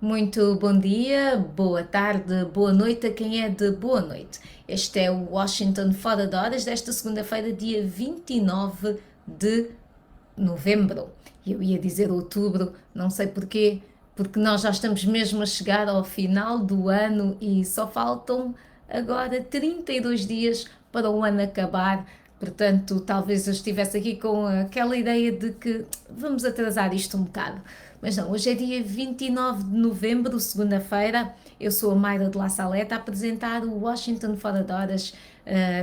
Muito bom dia, boa tarde, boa noite a quem é de boa noite. Este é o Washington Fora de Horas desta segunda-feira, dia 29 de novembro. Eu ia dizer outubro, não sei porquê, porque nós já estamos mesmo a chegar ao final do ano e só faltam agora 32 dias para o ano acabar. Portanto, talvez eu estivesse aqui com aquela ideia de que vamos atrasar isto um bocado. Mas não, hoje é dia 29 de novembro, segunda-feira. Eu sou a Mayra de La Saleta a apresentar o Washington Fora de Horas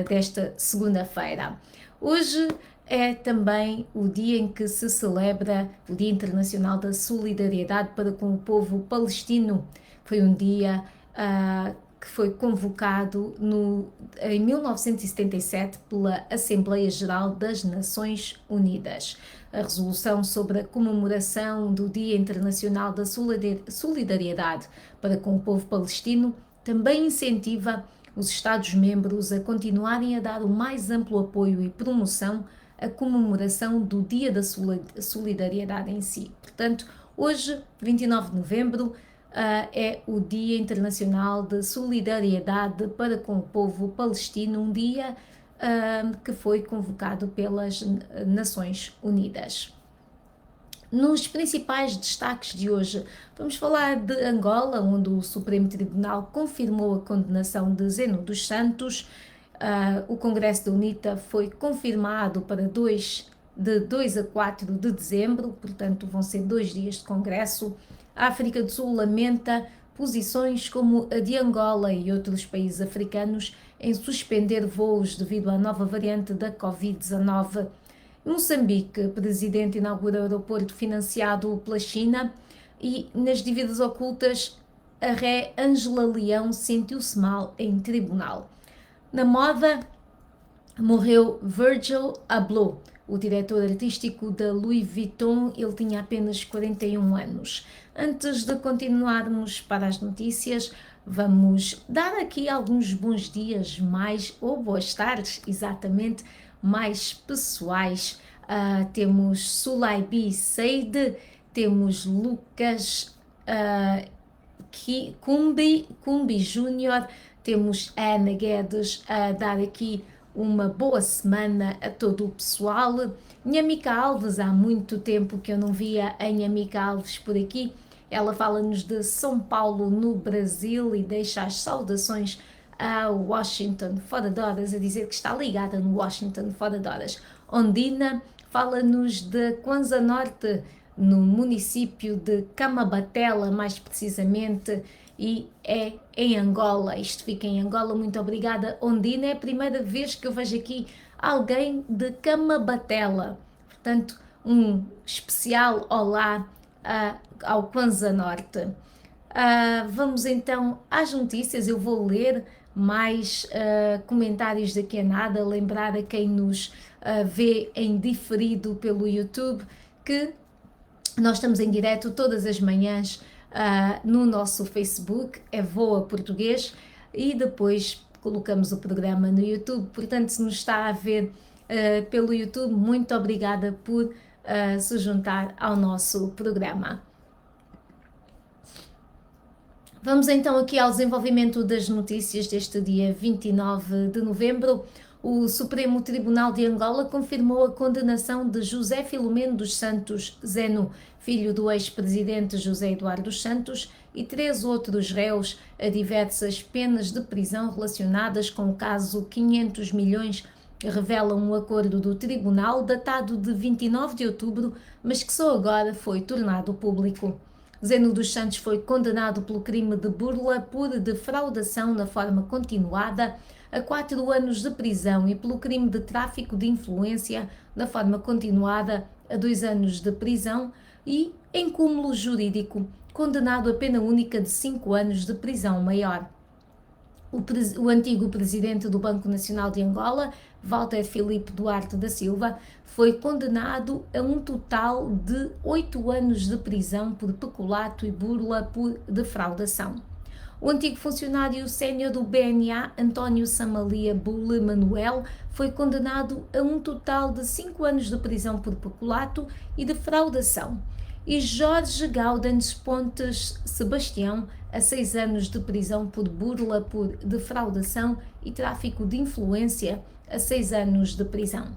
desta segunda-feira. Hoje é também o dia em que se celebra o Dia Internacional da Solidariedade para com o povo palestino. Foi um dia que foi convocado em 1977 pela Assembleia Geral das Nações Unidas. A resolução sobre a comemoração do Dia Internacional da Solidariedade para com o povo palestino também incentiva os Estados-membros a continuarem a dar o mais amplo apoio e promoção à comemoração do Dia da Solidariedade em si. Portanto, hoje, 29 de novembro, é o Dia Internacional de Solidariedade para com o povo palestino, um dia que foi convocado pelas Nações Unidas. Nos principais destaques de hoje, vamos falar de Angola, onde o Supremo Tribunal confirmou a condenação de Zeno dos Santos. O Congresso da UNITA foi confirmado para de 2 a 4 de dezembro, portanto vão ser 2 dias de Congresso. A África do Sul lamenta posições como a de Angola e outros países africanos em suspender voos devido à nova variante da Covid-19. Moçambique, o presidente inaugura o aeroporto financiado pela China e nas dívidas ocultas a ré Ângela Leão sentiu-se mal em tribunal. Na moda, morreu Virgil Abloh, o diretor artístico da Louis Vuitton. Ele tinha apenas 41 anos. Antes de continuarmos para as notícias, vamos dar aqui alguns bons dias ou boas tardes, exatamente, mais pessoais. Temos Sulaibi Seide, temos Lucas Cumbi Júnior, temos Ana Guedes a dar aqui uma boa semana a todo o pessoal. Nhamica Alves, há muito tempo que eu não via a Nhamica Alves por aqui. Ela fala-nos de São Paulo, no Brasil, e deixa as saudações a Washington Fora de Horas, a dizer que está ligada no Washington Fora de Horas. Ondina fala-nos de Kwanza Norte, no município de Camabatela, mais precisamente, e é em Angola. Isto fica em Angola. Muito obrigada, Ondina. É a primeira vez que eu vejo aqui alguém de Camabatela. Portanto, um especial olá ao Kwanza Norte. Vamos então às notícias. Eu vou ler mais comentários daqui a nada. Lembrar a quem nos vê em diferido pelo YouTube que nós estamos em direto todas as manhãs no nosso Facebook, é Voa Português, e depois colocamos o programa no YouTube. Portanto, se nos está a ver pelo YouTube, muito obrigada por se juntar ao nosso programa. Vamos então aqui ao desenvolvimento das notícias deste dia 29 de novembro. O Supremo Tribunal de Angola confirmou a condenação de José Filomeno dos Santos Zeno, filho do ex-presidente José Eduardo dos Santos, e 3 outros réus a diversas penas de prisão relacionadas com o caso 500 milhões, revela um acordo do tribunal datado de 29 de outubro, mas que só agora foi tornado público. Zeno dos Santos foi condenado pelo crime de burla por defraudação na forma continuada a 4 anos de prisão e pelo crime de tráfico de influência na forma continuada a 2 anos de prisão e, em cúmulo jurídico, condenado a pena única de 5 anos de prisão maior. O antigo presidente do Banco Nacional de Angola, Walter Filipe Duarte da Silva, foi condenado a um total de 8 anos de prisão por peculato e burla por defraudação. O antigo funcionário sénior do BNA, António Samalia Bule Manuel, foi condenado a um total de 5 anos de prisão por peculato e defraudação. e Jorge Gaudens Pontes Sebastião a 6 anos de prisão por burla, por defraudação e tráfico de influência a 6 anos de prisão.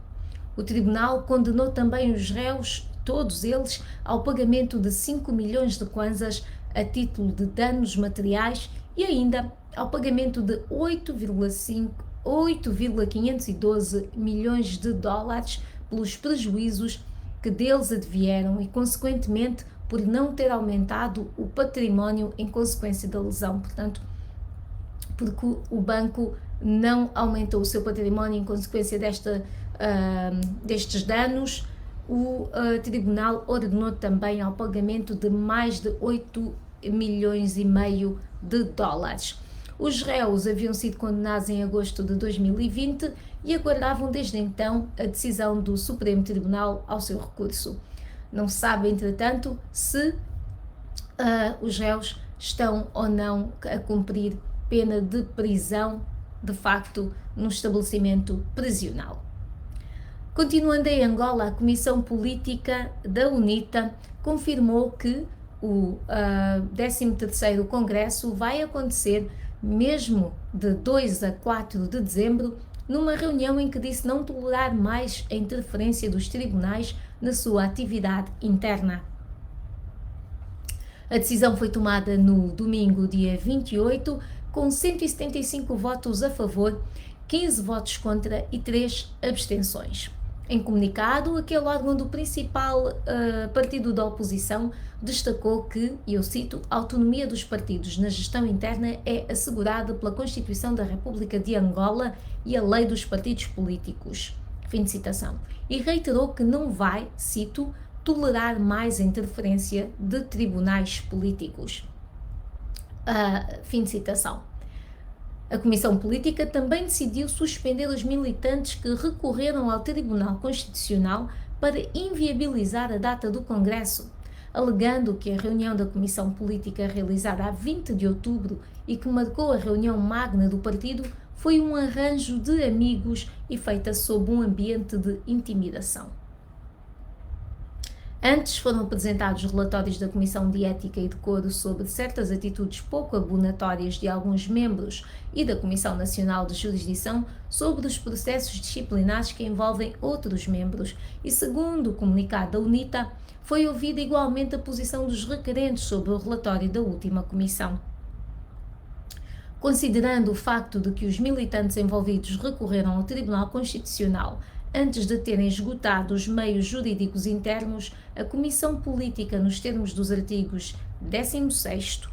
O tribunal condenou também os réus, todos eles, ao pagamento de 5 milhões de kwanzas a título de danos materiais e ainda ao pagamento de 8,512 milhões de dólares pelos prejuízos que deles advieram e, consequentemente, por não ter aumentado o património em consequência da lesão. Portanto, porque o banco não aumentou o seu património em consequência destes danos, o tribunal ordenou também ao pagamento de mais de 8 milhões e meio de dólares. Os réus haviam sido condenados em agosto de 2020 e aguardavam desde então a decisão do Supremo Tribunal ao seu recurso. Não se sabe, entretanto, se os réus estão ou não a cumprir pena de prisão, de facto, num estabelecimento prisional. Continuando em Angola, a Comissão Política da UNITA confirmou que o 13º Congresso vai acontecer mesmo de 2 a 4 de dezembro, numa reunião em que disse não tolerar mais a interferência dos tribunais na sua atividade interna. A decisão foi tomada no domingo, dia 28, com 175 votos a favor, 15 votos contra e 3 abstenções. Em comunicado, aquele órgão do principal partido da oposição destacou que, e eu cito, a autonomia dos partidos na gestão interna é assegurada pela Constituição da República de Angola e a Lei dos Partidos Políticos. Fim de citação. E reiterou que não vai, cito, tolerar mais a interferência de tribunais políticos. Fim de citação. A Comissão Política também decidiu suspender os militantes que recorreram ao Tribunal Constitucional para inviabilizar a data do Congresso, alegando que a reunião da Comissão Política realizada a 20 de outubro e que marcou a reunião magna do partido foi um arranjo de amigos e feita sob um ambiente de intimidação. Antes foram apresentados relatórios da Comissão de Ética e Decoro sobre certas atitudes pouco abonatórias de alguns membros e da Comissão Nacional de Jurisdição sobre os processos disciplinares que envolvem outros membros e, segundo o comunicado da UNITA, foi ouvida igualmente a posição dos requerentes sobre o relatório da última comissão. Considerando o facto de que os militantes envolvidos recorreram ao Tribunal Constitucional antes de terem esgotado os meios jurídicos internos, a Comissão Política, nos termos dos artigos 16º,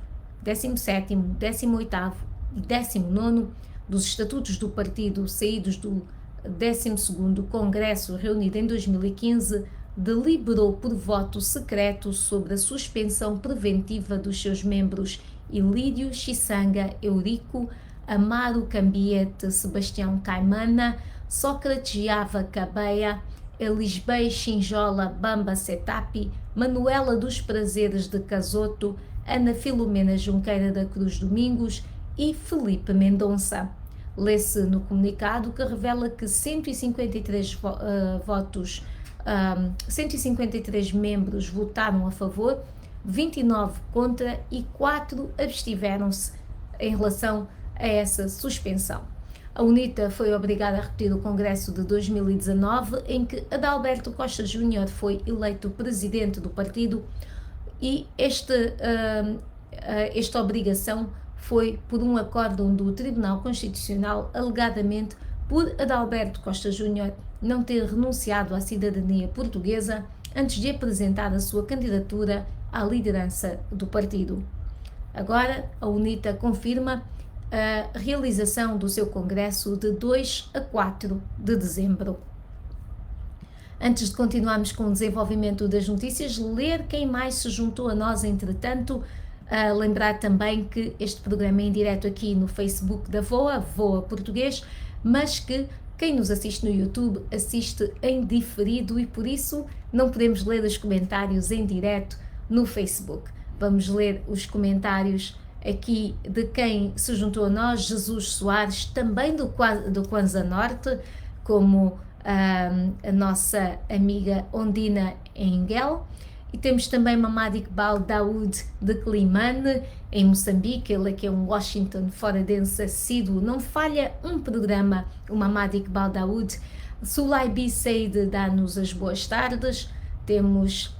17º, 18º e 19º dos Estatutos do Partido, saídos do 12º Congresso, reunido em 2015, deliberou por voto secreto sobre a suspensão preventiva dos seus membros Ilírio Chisanga Eurico, Amaro Cambiete Sebastião Caimana, Sócrates Java Cabeia, Elisbei Xinjola Bamba Setapi, Manuela dos Prazeres de Casoto, Ana Filomena Junqueira da Cruz Domingos e Felipe Mendonça. Lê-se no comunicado que revela que 153 153 membros votaram a favor, 29 contra e 4 abstiveram-se em relação a essa suspensão. A UNITA foi obrigada a repetir o Congresso de 2019, em que Adalberto Costa Júnior foi eleito presidente do partido, e esta obrigação foi por um acórdão do Tribunal Constitucional, alegadamente por Adalberto Costa Júnior não ter renunciado à cidadania portuguesa antes de apresentar a sua candidatura à liderança do partido. Agora, a UNITA confirma a realização do seu congresso de 2 a 4 de dezembro. Antes de continuarmos com o desenvolvimento das notícias, ler quem mais se juntou a nós entretanto. Lembrar também que este programa é em direto aqui no Facebook da VOA, VOA Português, mas que quem nos assiste no YouTube assiste em diferido e por isso não podemos ler os comentários em direto no Facebook. Vamos ler os comentários aqui de quem se juntou a nós: Jesus Soares, também do Kwanza Norte, como a nossa amiga Ondina Engel, E temos também Mamadou Iqbal Daoud de Climane, em Moçambique. Ele é que é um Washington foradense assíduo, não falha um programa, o Mamadou Iqbal Daoud. Sulaibi Said dá-nos as boas tardes. Temos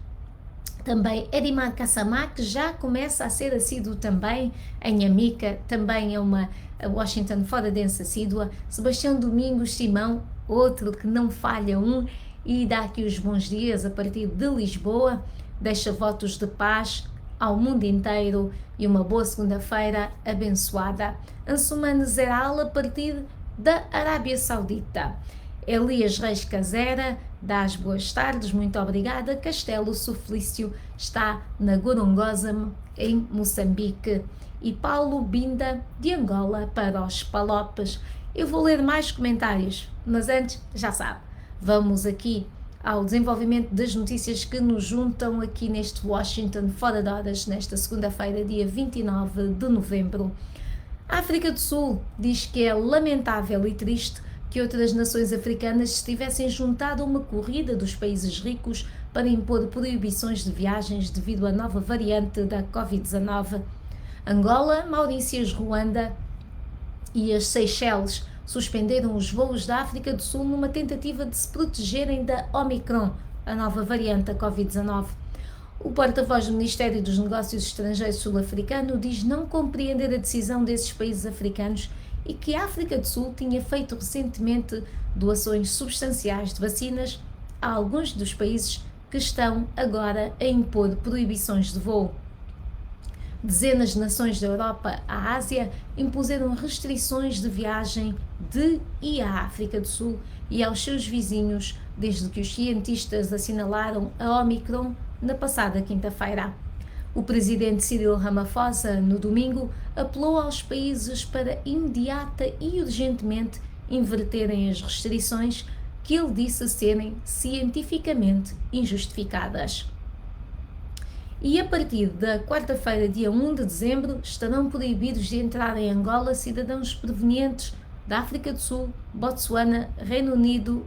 também Edimar Kassamá, que já começa a ser assíduo também, em Amica, também é uma Washington foradense assídua. Sebastião Domingos Simão, outro que não falha um, e dá aqui os bons dias a partir de Lisboa, deixa votos de paz ao mundo inteiro e uma boa segunda-feira abençoada. Ansumane Zeral, a partir da Arábia Saudita. Elias Reis Casera dá as boas tardes, muito obrigada. Castelo Suflício está na Gorongosa, em Moçambique. E Paulo Binda, de Angola, para os Palopes. Eu vou ler mais comentários, mas antes, já sabe, vamos aqui ao desenvolvimento das notícias que nos juntam aqui neste Washington Fora de Horas, nesta segunda-feira, dia 29 de novembro. A África do Sul diz que é lamentável e triste que outras nações africanas se tivessem juntado a uma corrida dos países ricos para impor proibições de viagens devido à nova variante da Covid-19. Angola, Maurícias, Ruanda e as Seychelles suspenderam os voos da África do Sul numa tentativa de se protegerem da Omicron, a nova variante da Covid-19. O porta-voz do Ministério dos Negócios Estrangeiros sul-africano diz não compreender a decisão desses países africanos e que a África do Sul tinha feito recentemente doações substanciais de vacinas a alguns dos países que estão agora a impor proibições de voo. Dezenas de nações da Europa à Ásia impuseram restrições de viagem de e à África do Sul e aos seus vizinhos desde que os cientistas assinalaram a Omicron na passada quinta-feira. O presidente Cyril Ramaphosa, no domingo, apelou aos países para imediata e urgentemente inverterem as restrições que ele disse serem cientificamente injustificadas. E a partir da quarta-feira, dia 1 de dezembro, estarão proibidos de entrar em Angola cidadãos provenientes da África do Sul, Botsuana, Reino Unido,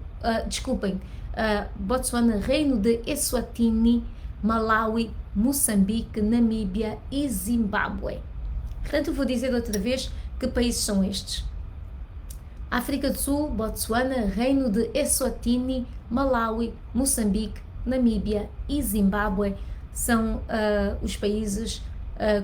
Botsuana, Reino de Eswatini, Malawi, Moçambique, Namíbia e Zimbábue. Portanto, vou dizer outra vez que países são estes. África do Sul, Botsuana, Reino de Eswatini, Malawi, Moçambique, Namíbia e Zimbábue são os países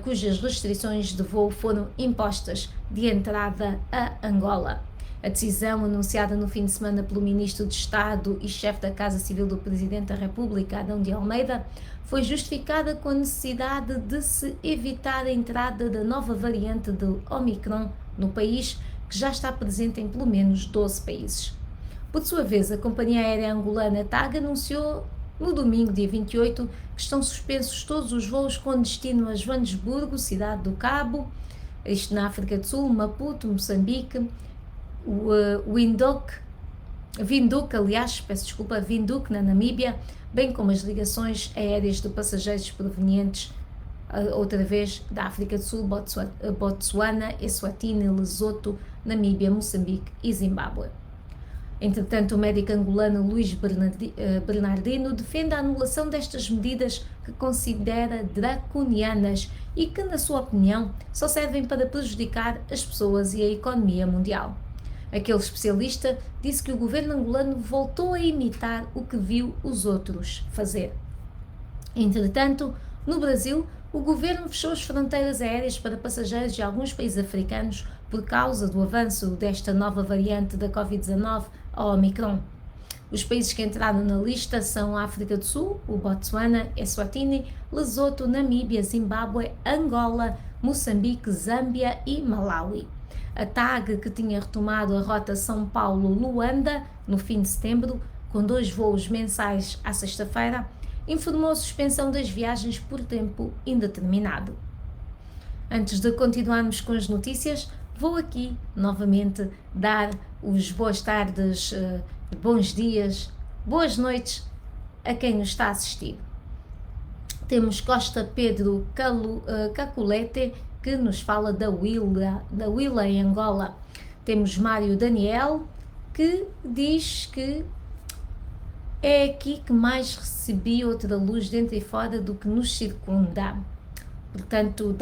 cujas restrições de voo foram impostas de entrada a Angola. A decisão, anunciada no fim de semana pelo Ministro de Estado e chefe da Casa Civil do Presidente da República, Adão de Almeida, foi justificada com a necessidade de se evitar a entrada da nova variante do Omicron no país, que já está presente em pelo menos 12 países. Por sua vez, a companhia aérea angolana TAG anunciou no domingo, dia 28, que estão suspensos todos os voos com destino a Joanesburgo, Cidade do Cabo, isto na África do Sul, Maputo, Moçambique, Windhoek, Windhoek na Namíbia, bem como as ligações aéreas de passageiros provenientes, outra vez, da África do Sul, Botsuana, Eswatini, Lesoto, Namíbia, Moçambique e Zimbábue. Entretanto, o médico angolano Luís Bernardino defende a anulação destas medidas que considera draconianas e que, na sua opinião, só servem para prejudicar as pessoas e a economia mundial. Aquele especialista disse que o governo angolano voltou a imitar o que viu os outros fazer. Entretanto, no Brasil, o governo fechou as fronteiras aéreas para passageiros de alguns países africanos por causa do avanço desta nova variante da Covid-19, a Omicron. Os países que entraram na lista são a África do Sul, o Botsuana, Eswatini, Lesoto, Namíbia, Zimbábue, Angola, Moçambique, Zâmbia e Malawi. A TAG, que tinha retomado a rota São Paulo-Luanda no fim de setembro, com 2 voos mensais à sexta-feira, informou a suspensão das viagens por tempo indeterminado. Antes de continuarmos com as notícias, vou aqui novamente dar os boas tardes, bons dias, boas noites a quem nos está a assistir. Temos Costa Pedro Caculete, que nos fala da Willa em Angola. Temos Mário Daniel, que diz que É aqui que mais recebi outra luz dentro e fora do que nos circunda. Portanto,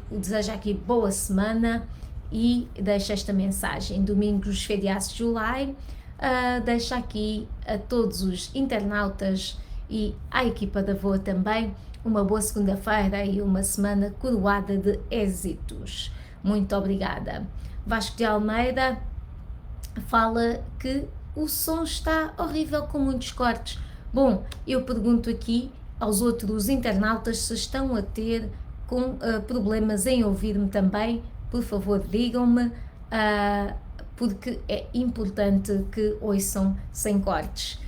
desejo aqui boa semana e deixo esta mensagem. Domingos feriados de July, deixo aqui a todos os internautas e à equipa da VOA também uma boa segunda-feira e uma semana coroada de êxitos. Muito obrigada. Vasco de Almeida fala que o som está horrível com muitos cortes. Bom, eu pergunto aqui aos outros internautas se estão a ter problemas em ouvir-me também. Por favor, digam-me, porque é importante que ouçam sem cortes.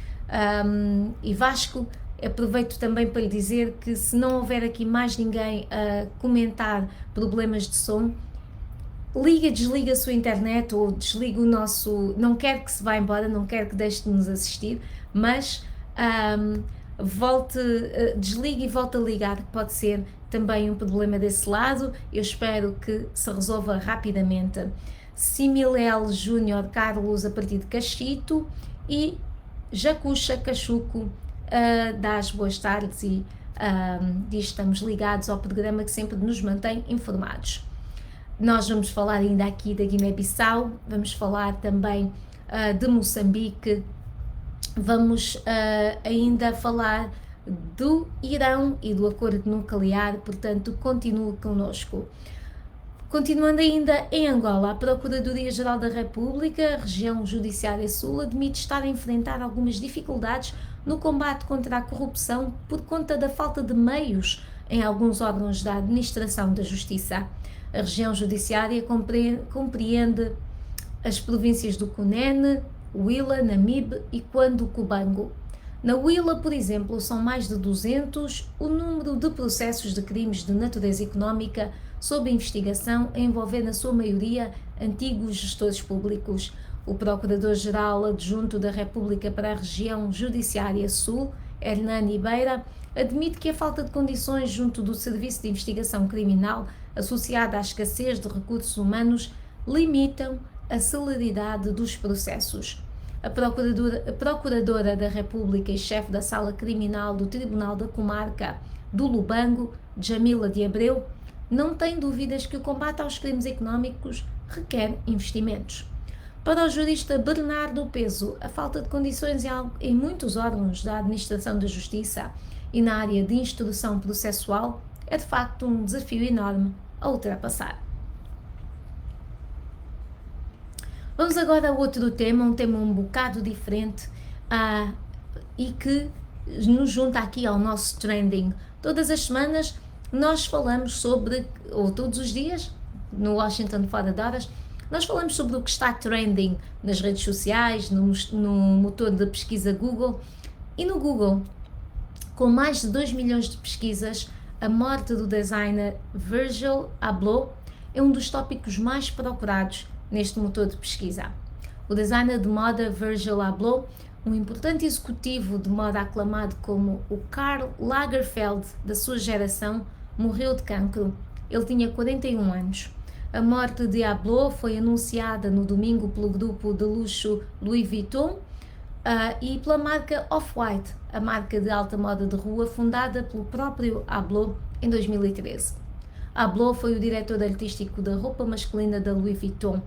E Vasco, aproveito também para lhe dizer que se não houver aqui mais ninguém a comentar problemas de som, desliga a sua internet ou desliga o nosso... Não quero que se vá embora, não quero que deixe de nos assistir, mas desligue e volte a ligar, que pode ser também um problema desse lado. Eu espero que se resolva rapidamente. Similel Júnior Carlos, a partir de Cachito, e Jacucha Cachuco dá as boas tardes e diz que estamos ligados ao programa que sempre nos mantém informados. Nós vamos falar ainda aqui da Guiné-Bissau, vamos falar também de Moçambique, vamos ainda falar do Irão e do acordo nuclear, portanto, continue connosco. Continuando ainda em Angola, a Procuradoria-Geral da República, Região Judiciária Sul, admite estar a enfrentar algumas dificuldades no combate contra a corrupção por conta da falta de meios em alguns órgãos da administração da Justiça. A região judiciária compreende as províncias do Cunene, Huila, Namibe e Cuando-Cubango. Na Huila, por exemplo, são mais de 200 o número de processos de crimes de natureza económica sob investigação a envolver, na sua maioria, antigos gestores públicos. O Procurador-Geral Adjunto da República para a Região Judiciária Sul, Hernani Beira, admite que a falta de condições junto do Serviço de Investigação Criminal, associada à escassez de recursos humanos, limitam a celeridade dos processos. A Procuradora da República e chefe da Sala Criminal do Tribunal da Comarca do Lubango, Jamila de Abreu, não tem dúvidas que o combate aos crimes económicos requer investimentos. Para o jurista Bernardo Peso, a falta de condições em muitos órgãos da administração da justiça e na área de instrução processual é de facto um desafio enorme a ultrapassar. Vamos agora a outro tema, um tema um bocado diferente e que nos junta aqui ao nosso trending. Todas as semanas nós falamos sobre, ou todos os dias, no Washington Fora de Horas, nós falamos sobre o que está trending nas redes sociais, no motor de pesquisa Google. E no Google, com mais de 2 milhões de pesquisas, a morte do designer Virgil Abloh é um dos tópicos mais procurados neste motor de pesquisa. O designer de moda Virgil Abloh, um importante executivo de moda aclamado como o Karl Lagerfeld da sua geração, morreu de cancro. Ele tinha 41 anos. A morte de Abloh foi anunciada no domingo pelo grupo de luxo Louis Vuitton e pela marca Off-White, a marca de alta moda de rua fundada pelo próprio Abloh em 2013. Abloh foi o diretor artístico da roupa masculina da Louis Vuitton.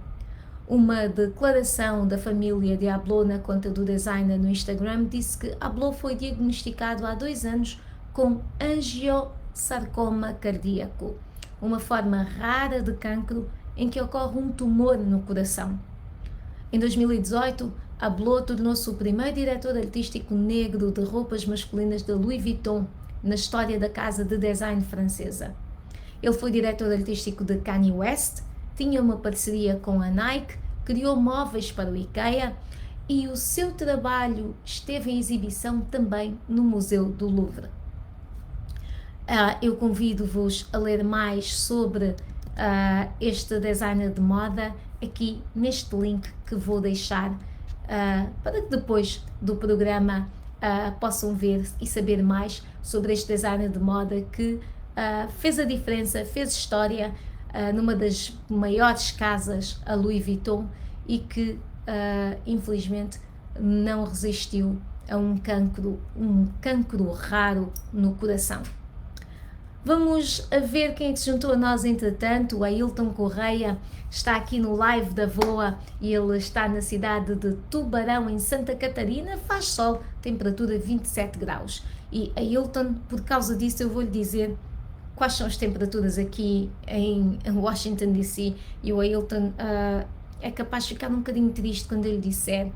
Uma declaração da família de Abloh na conta do designer no Instagram disse que Abloh foi diagnosticado há 2 anos com angiosarcoma cardíaco, uma forma rara de cancro em que ocorre um tumor no coração. Em 2018, Abloh tornou-se o primeiro diretor artístico negro de roupas masculinas da Louis Vuitton na história da casa de design francesa. Ele foi diretor artístico de Kanye West, tinha uma parceria com a Nike, criou móveis para o IKEA e o seu trabalho esteve em exibição também no Museu do Louvre. Eu convido-vos a ler mais sobre este designer de moda aqui neste link que vou deixar para que depois do programa possam ver e saber mais sobre este designer de moda que fez a diferença, fez história numa das maiores casas, a Louis Vuitton, e que infelizmente não resistiu a um cancro raro no coração. Vamos a ver quem é que se juntou a nós entretanto. O Ailton Correia está aqui no live da VOA e ele está na cidade de Tubarão, em Santa Catarina. Faz sol, temperatura 27 graus. E Ailton, por causa disso eu vou lhe dizer quais são as temperaturas aqui em Washington DC, e o Ailton é capaz de ficar um bocadinho triste quando eu lhe disser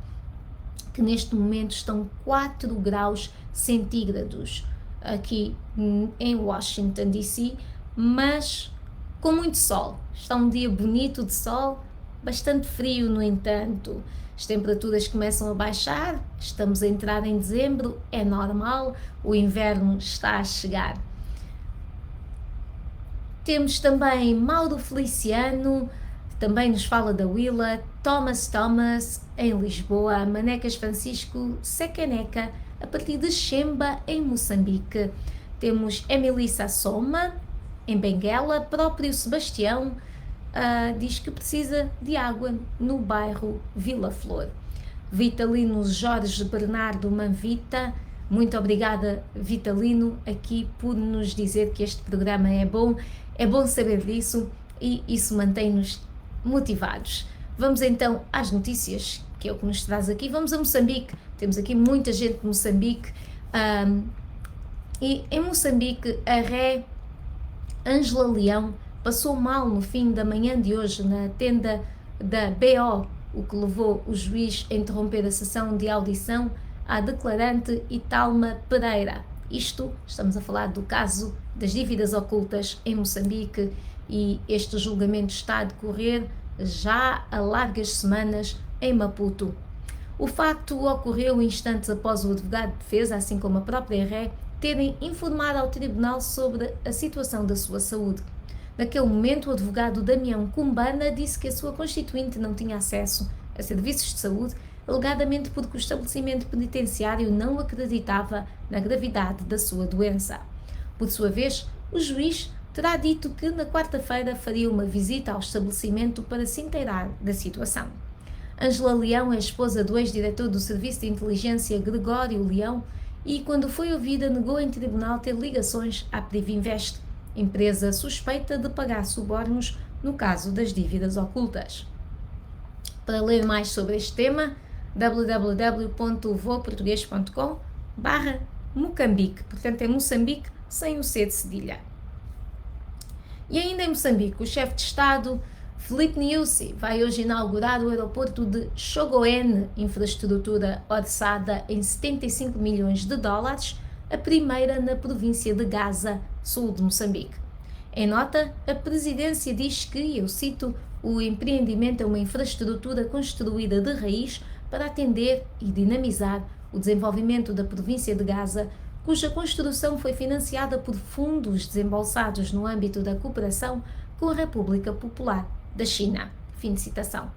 que neste momento estão 4 graus centígrados aqui em Washington DC, mas com muito sol. Está um dia bonito de sol, bastante frio no entanto. As temperaturas começam a baixar, estamos a entrar em dezembro, é normal, o inverno está a chegar. Temos também Mauro Feliciano, também nos fala da Willa, Thomas em Lisboa, Manecas Francisco Secaneca, a partir de Xemba, em Moçambique. Temos Emily Sassoma, em Benguela, próprio Sebastião, diz que precisa de água no bairro Vila Flor. Vitalino Jorge Bernardo Manvita, muito obrigada Vitalino aqui por nos dizer que este programa é bom saber disso e isso mantém-nos motivados. Vamos então às notícias, que é o que nos traz aqui. Vamos a Moçambique, temos aqui muita gente de Moçambique, e em Moçambique a ré Ângela Leão passou mal no fim da manhã de hoje na tenda da BO, o que levou o juiz a interromper a sessão de audição à declarante Italma Pereira. Isto, estamos a falar do caso das dívidas ocultas em Moçambique, e este julgamento está a decorrer já há largas semanas em Maputo. O facto ocorreu instantes após o advogado de defesa, assim como a própria ré, terem informado ao tribunal sobre a situação da sua saúde. Naquele momento, o advogado Damião Cumbana disse que a sua constituinte não tinha acesso a serviços de saúde, alegadamente porque o estabelecimento penitenciário não acreditava na gravidade da sua doença. Por sua vez, o juiz terá dito que na quarta-feira faria uma visita ao estabelecimento para se inteirar da situação. Ângela Leão é esposa do ex-diretor do Serviço de Inteligência Gregório Leão e, quando foi ouvida, negou em tribunal ter ligações à Privinvest, empresa suspeita de pagar subornos no caso das dívidas ocultas. Para ler mais sobre este tema, www.voaportugues.com/Moçambique, portanto é Moçambique sem o C de cedilha. E ainda em Moçambique, o chefe de Estado, Filipe Nyusi, vai hoje inaugurar o aeroporto de Chogoene, infraestrutura orçada em 75 milhões de dólares, a primeira na província de Gaza, sul de Moçambique. Em nota, a presidência diz que, eu cito, o empreendimento é uma infraestrutura construída de raiz para atender e dinamizar o desenvolvimento da província de Gaza, cuja construção foi financiada por fundos desembolsados no âmbito da cooperação com a República Popular da China. Fim de citação.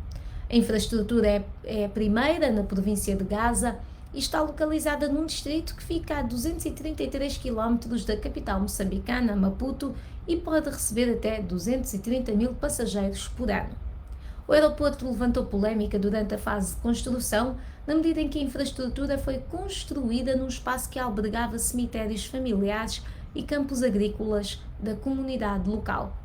A infraestrutura é a primeira na província de Gaza e está localizada num distrito que fica a 233 km da capital moçambicana, Maputo, e pode receber até 230 mil passageiros por ano. O aeroporto levantou polémica durante a fase de construção, na medida em que a infraestrutura foi construída num espaço que albergava cemitérios familiares e campos agrícolas da comunidade local.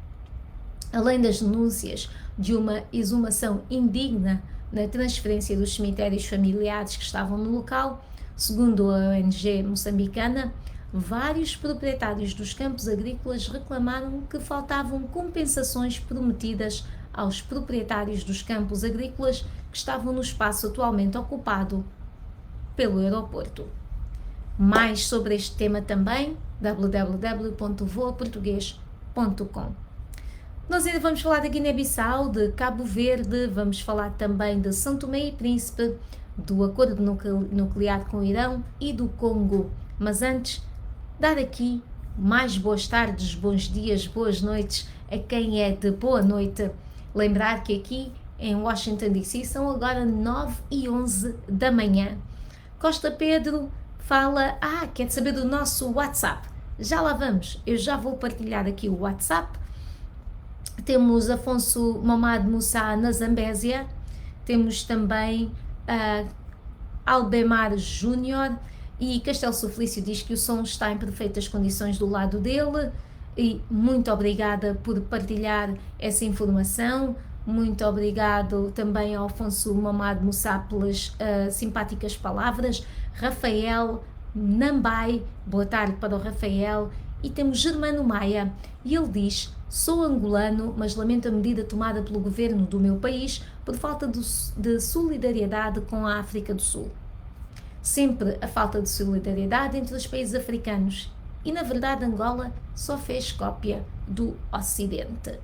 Além das denúncias de uma exumação indigna na transferência dos cemitérios familiares que estavam no local, segundo a ONG moçambicana, vários proprietários dos campos agrícolas reclamaram que faltavam compensações prometidas aos proprietários dos campos agrícolas que estavam no espaço atualmente ocupado pelo aeroporto. Mais sobre este tema também, www.voaportugues.com. Nós ainda vamos falar da Guiné-Bissau, de Cabo Verde, vamos falar também de São Tomé e Príncipe, do acordo nuclear com o Irão e do Congo. Mas antes, dar aqui mais boas tardes, bons dias, boas noites a quem é de boa noite. Lembrar que aqui em Washington DC são agora 9h11 da manhã. Costa Pedro fala, quer saber do nosso WhatsApp? Já lá vamos, eu já vou partilhar aqui o WhatsApp. Temos Afonso Mamad Moussa na Zambésia, temos também Albemar Júnior, e Castelo Suflício diz que o som está em perfeitas condições do lado dele, e muito obrigada por partilhar essa informação. Muito obrigado também ao Afonso Mamado Mussá pelas simpáticas palavras. Rafael Nambai, boa tarde para o Rafael. E temos Germano Maia, e ele diz: sou angolano, mas lamento a medida tomada pelo governo do meu país por falta de solidariedade com a África do Sul. Sempre a falta de solidariedade entre os países africanos, e na verdade Angola só fez cópia do Ocidente.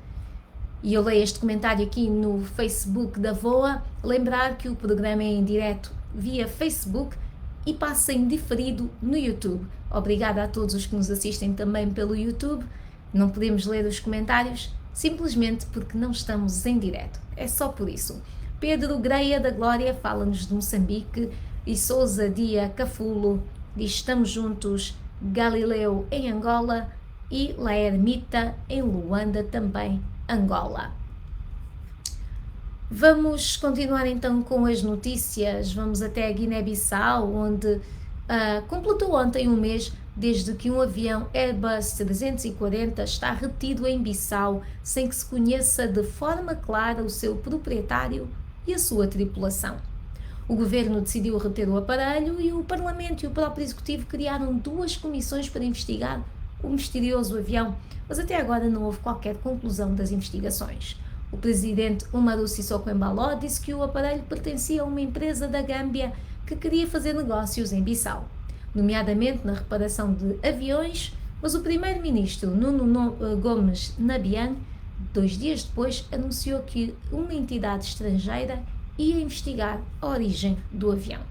E eu leio este comentário aqui no Facebook da VOA. Lembrar que o programa é em direto via Facebook e passa em diferido no YouTube. Obrigada a todos os que nos assistem também pelo YouTube. Não podemos ler os comentários simplesmente porque não estamos em direto. É só por isso. Pedro Greia da Glória fala-nos de Moçambique, e Souza Dia Cafulo diz: estamos juntos. Galileu em Angola, e La Ermita em Luanda, também Angola. Vamos continuar então com as notícias. Vamos até a Guiné-Bissau, onde completou ontem um mês desde que um avião Airbus 340 está retido em Bissau, sem que se conheça de forma clara o seu proprietário e a sua tripulação. O governo decidiu reter o aparelho, e o Parlamento e o próprio Executivo criaram 2 comissões para investigar o misterioso avião, mas até agora não houve qualquer conclusão das investigações. O presidente Umaru Sissoko Embaló disse que o aparelho pertencia a uma empresa da Gâmbia que queria fazer negócios em Bissau, nomeadamente na reparação de aviões, mas o primeiro-ministro Nuno Gomes Nabian, 2 dias depois, anunciou que uma entidade estrangeira ia investigar a origem do avião.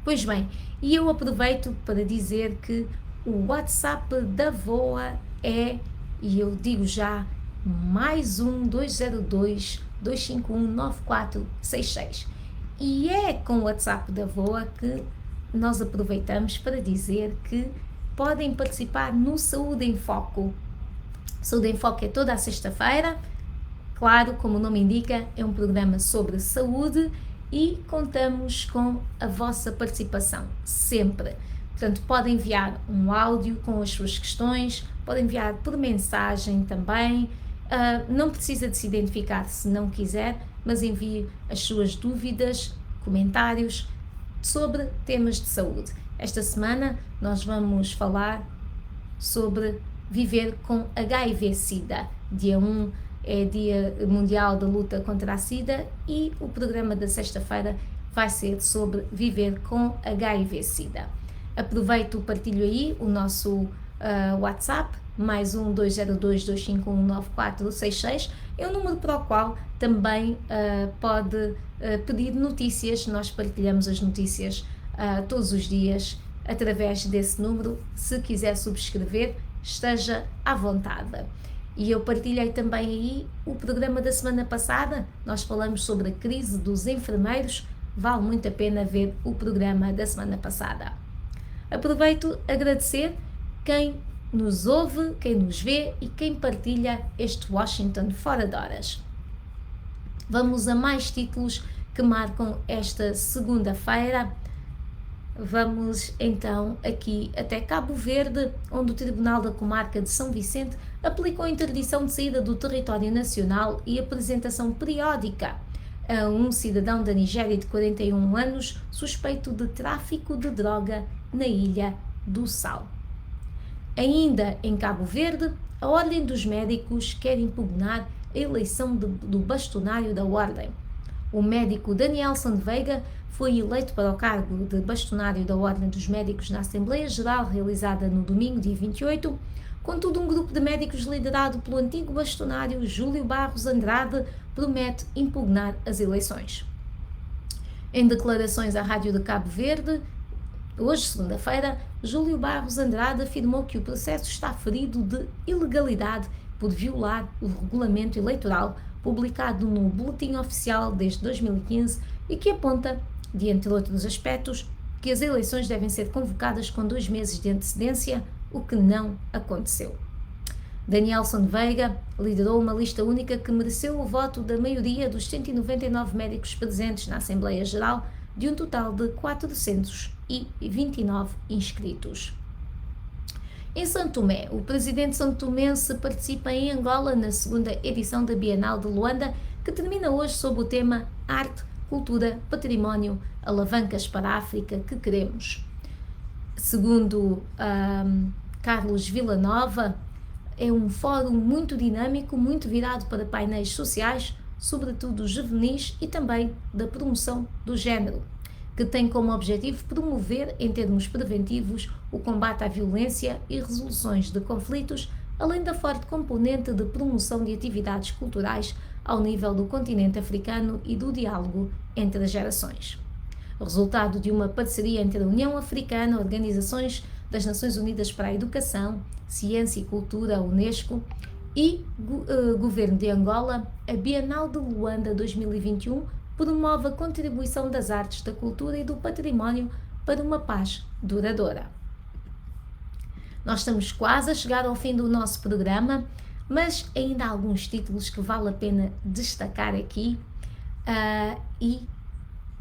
Pois bem, e eu aproveito para dizer que o WhatsApp da VOA é, e eu digo já, mais 202-251-9466. E é com o WhatsApp da VOA que nós aproveitamos para dizer que podem participar no Saúde em Foco. Saúde em Foco é toda a sexta-feira. Claro, como o nome indica, é um programa sobre saúde e contamos com a vossa participação, sempre. Portanto, podem enviar um áudio com as suas questões, podem enviar por mensagem também. Não precisa de se identificar se não quiser, mas envie as suas dúvidas, comentários sobre temas de saúde. Esta semana nós vamos falar sobre viver com HIV-Sida. Dia 1 é Dia Mundial da Luta contra a SIDA, e o programa da sexta-feira vai ser sobre viver com HIV-Sida. Aproveito e partilho aí o nosso WhatsApp, mais 202-251-9466, é o número para o qual também pode pedir notícias. Nós partilhamos as notícias todos os dias através desse número. Se quiser subscrever, esteja à vontade. E eu partilhei também aí o programa da semana passada. Nós falamos sobre a crise dos enfermeiros. Vale muito a pena ver o programa da semana passada. Aproveito a agradecer quem nos ouve, quem nos vê e quem partilha este Washington Fora de Horas. Vamos a mais títulos que marcam esta segunda-feira. Vamos então aqui até Cabo Verde, onde o Tribunal da Comarca de São Vicente aplicou interdição de saída do território nacional e apresentação periódica a um cidadão da Nigéria de 41 anos suspeito de tráfico de droga na Ilha do Sal. Ainda em Cabo Verde, a Ordem dos Médicos quer impugnar a eleição do bastonário da Ordem. O médico Danielson Veiga foi eleito para o cargo de bastonário da Ordem dos Médicos na Assembleia Geral realizada no domingo, dia 28, contudo um grupo de médicos liderado pelo antigo bastonário Júlio Barros Andrade promete impugnar as eleições. Em declarações à Rádio de Cabo Verde, hoje, segunda-feira, Júlio Barros Andrade afirmou que o processo está ferido de ilegalidade por violar o regulamento eleitoral publicado no Boletim Oficial desde 2015 e que aponta, de entre outros aspectos, que as eleições devem ser convocadas com 2 meses de antecedência, o que não aconteceu. Danielson Veiga liderou uma lista única que mereceu o voto da maioria dos 199 médicos presentes na Assembleia Geral, de um total de 429 inscritos. Em São Tomé, o presidente são-tomense participa em Angola na segunda edição da Bienal de Luanda, que termina hoje sob o tema Arte, Cultura, Património, Alavancas para a África que Queremos. Segundo Carlos Villanova, é um fórum muito dinâmico, muito virado para painéis sociais, sobretudo juvenis e também da promoção do género, que tem como objetivo promover, em termos preventivos, o combate à violência e resoluções de conflitos, além da forte componente de promoção de atividades culturais ao nível do continente africano e do diálogo entre as gerações. Resultado de uma parceria entre a União Africana, organizações das Nações Unidas para a Educação, Ciência e Cultura, a Unesco, e Governo de Angola, a Bienal de Luanda 2021 promove a contribuição das artes, da cultura e do património para uma paz duradoura. Nós estamos quase a chegar ao fim do nosso programa, mas ainda há alguns títulos que vale a pena destacar aqui. E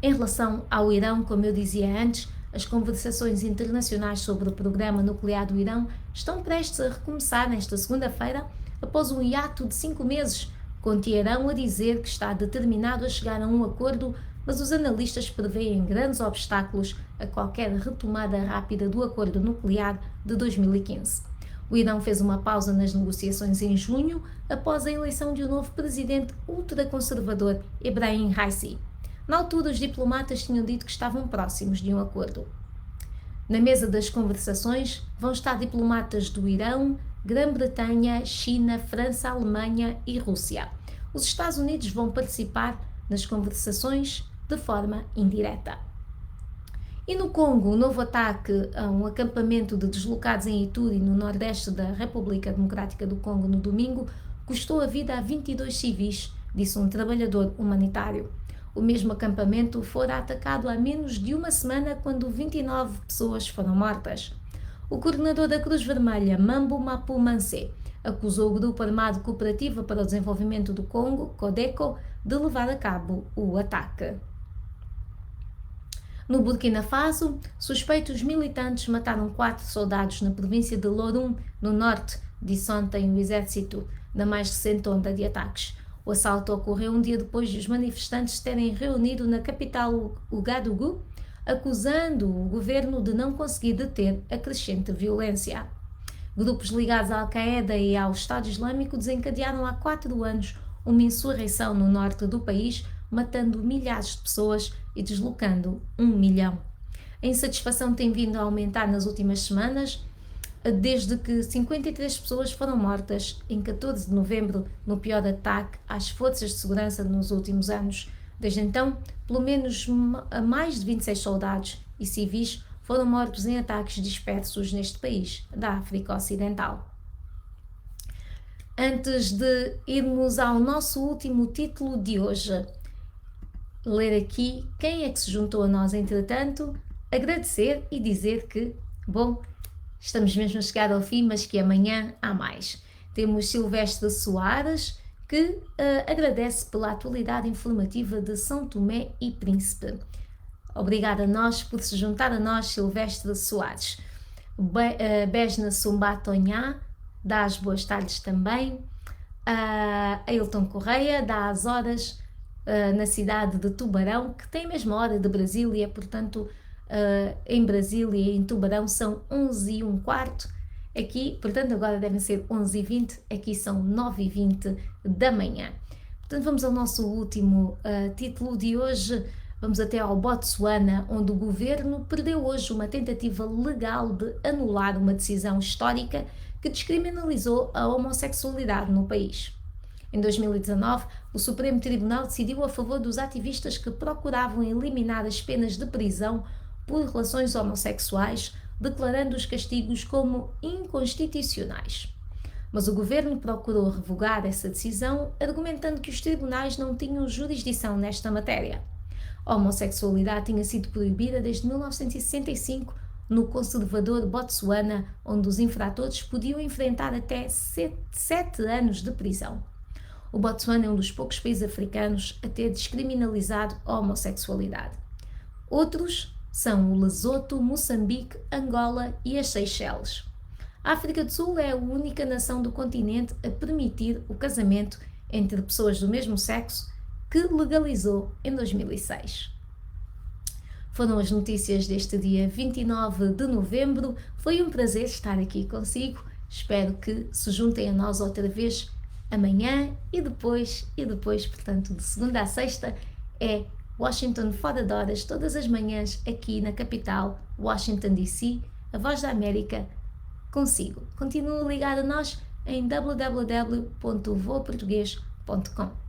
em relação ao Irão, como eu dizia antes, as conversações internacionais sobre o programa nuclear do Irão estão prestes a recomeçar nesta segunda-feira, após um hiato de 5 meses, com Teherão a dizer que está determinado a chegar a um acordo, mas os analistas preveem grandes obstáculos a qualquer retomada rápida do acordo nuclear de 2015. O Irão fez uma pausa nas negociações em junho, após a eleição de um novo presidente ultraconservador, Ebrahim Raisi. Na altura, os diplomatas tinham dito que estavam próximos de um acordo. Na mesa das conversações vão estar diplomatas do Irão, Grã-Bretanha, China, França, Alemanha e Rússia. Os Estados Unidos vão participar nas conversações de forma indireta. E no Congo, o novo ataque a um acampamento de deslocados em Ituri, no nordeste da República Democrática do Congo, no domingo, custou a vida a 22 civis, disse um trabalhador humanitário. O mesmo acampamento fora atacado há menos de uma semana, quando 29 pessoas foram mortas. O coordenador da Cruz Vermelha, Mambo Mapu Mansé, acusou o Grupo Armado Cooperativa para o Desenvolvimento do Congo, CODECO, de levar a cabo o ataque. No Burkina Faso, suspeitos militantes mataram 4 soldados na província de Lorum, no norte, disse ontem o exército, na mais recente onda de ataques. O assalto ocorreu um dia depois de os manifestantes terem reunido na capital Ouagadougou, acusando o governo de não conseguir deter a crescente violência. Grupos ligados à Al-Qaeda e ao Estado Islâmico desencadearam há 4 anos uma insurreição no norte do país, matando milhares de pessoas e deslocando 1 milhão. A insatisfação tem vindo a aumentar nas últimas semanas, desde que 53 pessoas foram mortas em 14 de novembro no pior ataque às forças de segurança nos últimos anos. Desde então, pelo menos mais de 26 soldados e civis foram mortos em ataques dispersos neste país da África Ocidental. Antes de irmos ao nosso último título de hoje, ler aqui quem é que se juntou a nós entretanto, agradecer e dizer que, bom, estamos mesmo a chegar ao fim, mas que amanhã há mais. Temos Silvestre Soares, que agradece pela atualidade informativa de São Tomé e Príncipe. Obrigada a nós por se juntar a nós, Silvestre Soares. Besna Sumbatonhá dá as boas tardes também. Ailton Correia dá as horas na cidade de Tubarão, que tem a mesma hora de Brasília, portanto, em Brasília e em Tubarão são 11h15. Aqui, portanto, agora devem ser 11h20, aqui são 9h20 da manhã. Portanto, vamos ao nosso último título de hoje. Vamos até ao Botsuana, onde o governo perdeu hoje uma tentativa legal de anular uma decisão histórica que descriminalizou a homossexualidade no país. Em 2019, o Supremo Tribunal decidiu a favor dos ativistas que procuravam eliminar as penas de prisão por relações homossexuais, declarando os castigos como inconstitucionais. Mas o governo procurou revogar essa decisão, argumentando que os tribunais não tinham jurisdição nesta matéria. A homossexualidade tinha sido proibida desde 1965 no conservador Botsuana, onde os infratores podiam enfrentar até 7 anos de prisão. O Botsuana é um dos poucos países africanos a ter descriminalizado a homossexualidade. Outros são o Lesoto, Moçambique, Angola e as Seychelles. A África do Sul é a única nação do continente a permitir o casamento entre pessoas do mesmo sexo, que legalizou em 2006. Foram as notícias deste dia 29 de novembro. Foi um prazer estar aqui consigo. Espero que se juntem a nós outra vez amanhã e depois, portanto, de segunda a sexta, é Washington Fora de Horas, todas as manhãs aqui na capital, Washington DC, a Voz da América, consigo. Continue ligado a nós em www.voaportugues.com.